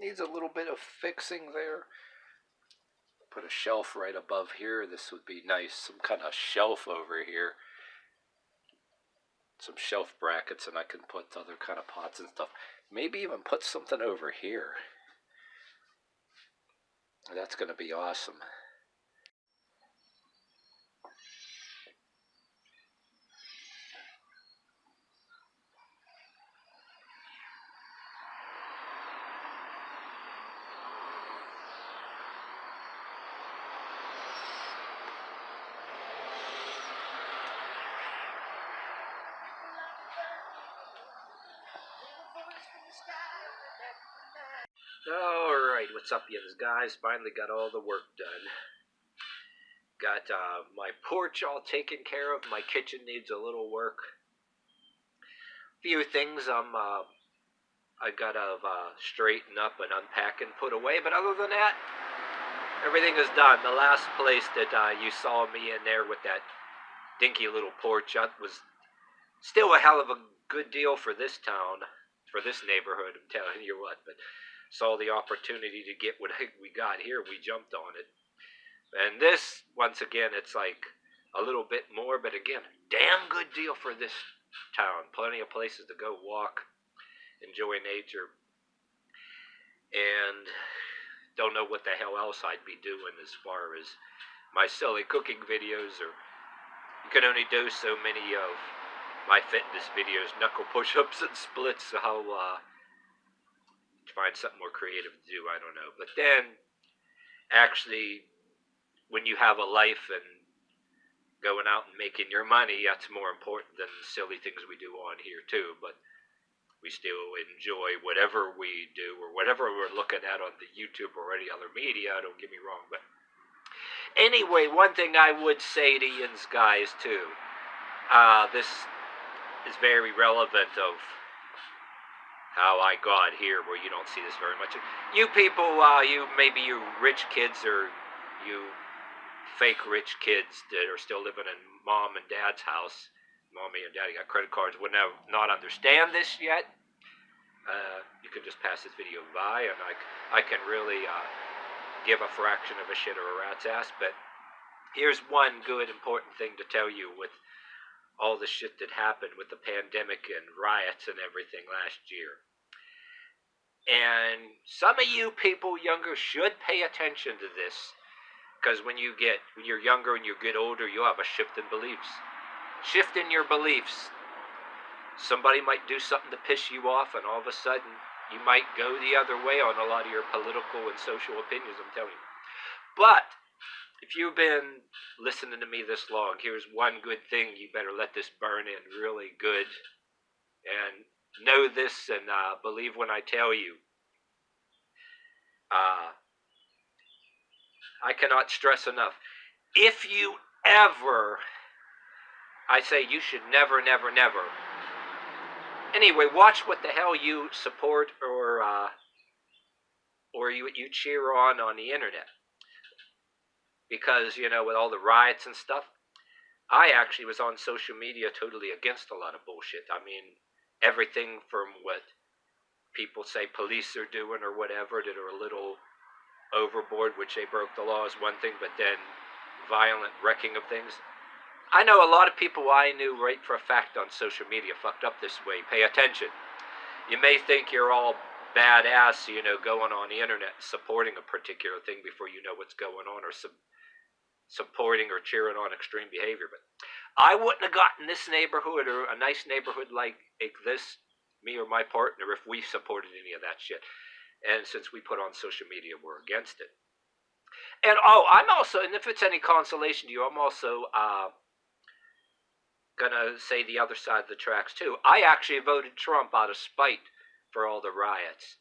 needs a little bit of fixing there. Put a shelf right above here. This would be nice. Some kind of shelf over here. Some shelf brackets, and I can put other kind of pots and stuff. Maybe even put something over here. That's going to be awesome. Alright, what's up, yous guys? Finally got all the work done. Got my porch all taken care of. My kitchen needs a little work. Few things I gotta straighten up and unpack and put away, but other than that, everything is done. The last place that you saw me in there with that dinky little porch, that was still a hell of a good deal for this town, for this neighborhood, I'm telling you what. But saw the opportunity to get what we got here, we jumped on it. And this, once again, it's like a little bit more, but again, damn good deal for this town. Plenty of places to go walk, enjoy nature, and don't know what the hell else I'd be doing as far as my silly cooking videos, or you can only do so many of my fitness videos, knuckle push-ups and splits, so I'll find something more creative to do, I don't know. But then, actually, when you have a life and going out and making your money, that's more important than the silly things we do on here too. But we still enjoy whatever we do, or whatever we're looking at on the YouTube or any other media, don't get me wrong. But anyway, one thing I would say to you guys too, this is very relevant of how I got here, where you don't see this very much. You people, maybe you rich kids, or you fake rich kids that are still living in mom and dad's house. Mommy and daddy got credit cards, would not understand this yet. You can just pass this video by, and I can really give a fraction of a shit or a rat's ass. But here's one good important thing to tell you with all the shit that happened with the pandemic and riots and everything last year. And some of you people younger should pay attention to this, because when you're younger and you get older, you have a shift in beliefs. Shift in your beliefs. Somebody might do something to piss you off, and all of a sudden, you might go the other way on a lot of your political and social opinions, I'm telling you. But if you've been listening to me this long, here's one good thing. You better let this burn in really good. And know this, and believe when I tell you. I cannot stress enough. If you ever, I say you should never, never, never. Anyway, watch what the hell you support or you cheer on the internet. Because, with all the riots and stuff, I actually was on social media totally against a lot of bullshit. I mean, everything from what people say police are doing or whatever that are a little overboard, which they broke the law, is one thing, but then violent wrecking of things. I know a lot of people I knew right for a fact on social media fucked up this way. Pay attention. You may think you're all badass, going on the internet supporting a particular thing before you know what's going on, or supporting or cheering on extreme behavior. But I wouldn't have gotten this neighborhood, or a nice neighborhood like this, me or my partner, if we supported any of that shit. And since we put on social media, we're against it. And I'm also, and if it's any consolation to you, I'm also gonna say the other side of the tracks too. I actually voted Trump out of spite for all the riots.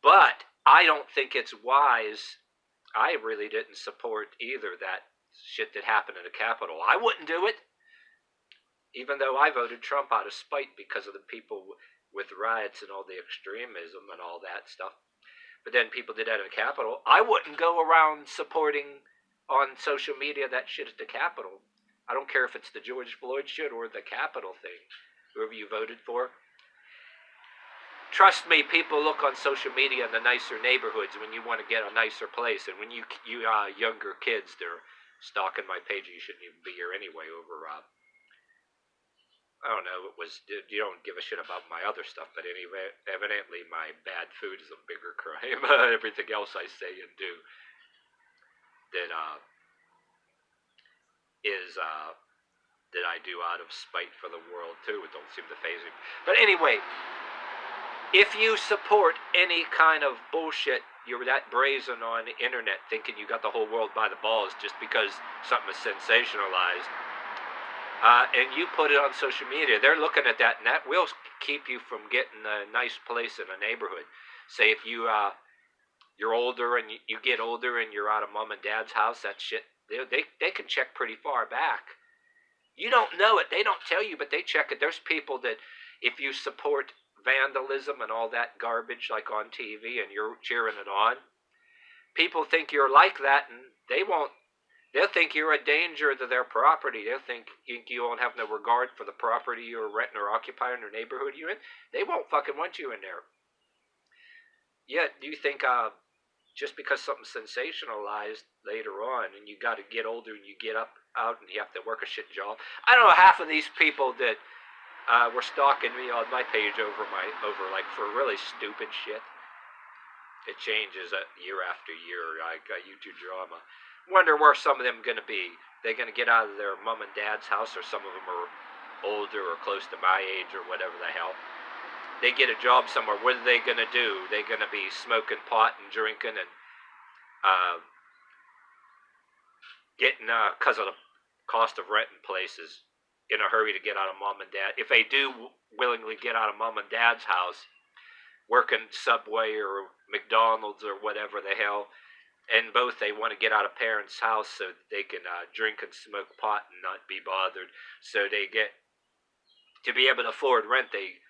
But I don't think it's wise. I really didn't support either that shit that happened in the Capitol. I wouldn't do it, even though I voted Trump out of spite because of the people with riots and all the extremism and all that stuff. But then people did that in the Capitol. I wouldn't go around supporting on social media that shit at the Capitol. I don't care if it's the George Floyd shit or the Capitol thing, whoever you voted for. trust me, people look on social media in the nicer neighborhoods when you want to get a nicer place, and when you younger kids, they're stalking my page. You shouldn't even be here anyway. Over I don't know. It was you don't give a shit about my other stuff, but anyway, evidently my bad food is a bigger crime. Everything else I say and do that is that I do out of spite for the world too. It don't seem to faze me. But anyway, if you support any kind of bullshit, you're that brazen on the internet thinking you got the whole world by the balls just because something is sensationalized, and you put it on social media, they're looking at that, and that will keep you from getting a nice place in a neighborhood. Say if you're older and you get older and you're out of mom and dad's house, that shit, they can check pretty far back. You don't know it. They don't tell you, but they check it. There's people that if you support vandalism and all that garbage like on TV and you're cheering it on, people think you're like that, and they'll think you're a danger to their property. They'll think you won't have no regard for the property you're renting or occupying or neighborhood you're in. They won't fucking want you in there. Yet, do you think just because something's sensationalized later on and you got to get older and you get out and you have to work a shit job? I don't know, half of these people that were stalking me on my page over like for really stupid shit. It changes year after year, like YouTube drama. Wonder where some of them going to be. They going to get out of their mom and dad's house, or some of them are older or close to my age or whatever the hell. They get a job somewhere. What are they going to do? They're going to be smoking pot and drinking and getting, because of the cost of renting places, in a hurry to get out of mom and dad. If they do willingly get out of mom and dad's house, working Subway or McDonald's or whatever the hell, and both they want to get out of parents' house so they can drink and smoke pot and not be bothered. So they get, to be able to afford rent, they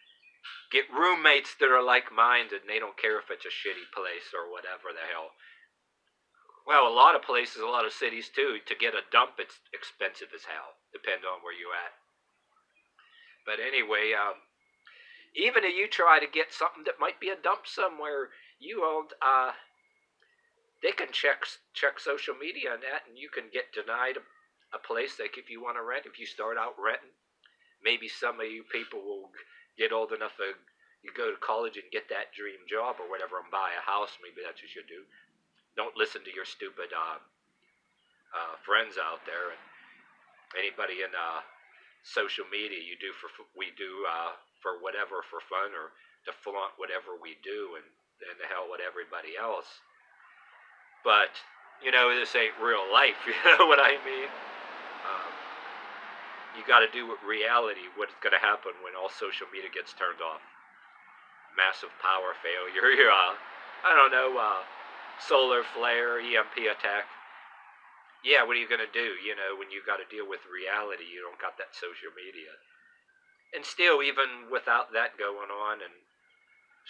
get roommates that are like-minded, and they don't care if it's a shitty place or whatever the hell. Well, a lot of places, a lot of cities too, to get a dump, it's expensive as hell, depending on where you're at. But anyway, even if you try to get something that might be a dump somewhere, you own, they can check social media on that, and you can get denied a place. Like if you want to rent, if you start out renting, maybe some of you people will get old enough to you go to college and get that dream job or whatever and buy a house. Maybe that's what you should do. Don't listen to your stupid friends out there and anybody in social media. We do for whatever, for fun or to flaunt whatever we do, and the hell with everybody else. But, this ain't real life, you know what I mean? You got to do with reality what's going to happen when all social media gets turned off. Massive power failure, I don't know, solar flare, EMP attack. Yeah, what are you going to do, when you got to deal with reality, you don't got that social media. And still, even without that going on and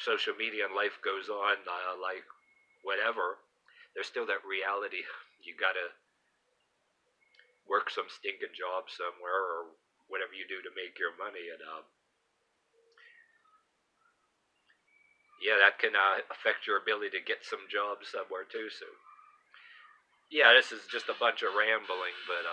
social media and life goes on, like whatever, there's still that reality. You gotta work some stinking job somewhere or whatever you do to make your money, and yeah, that can affect your ability to get some jobs somewhere too. So yeah, this is just a bunch of rambling, but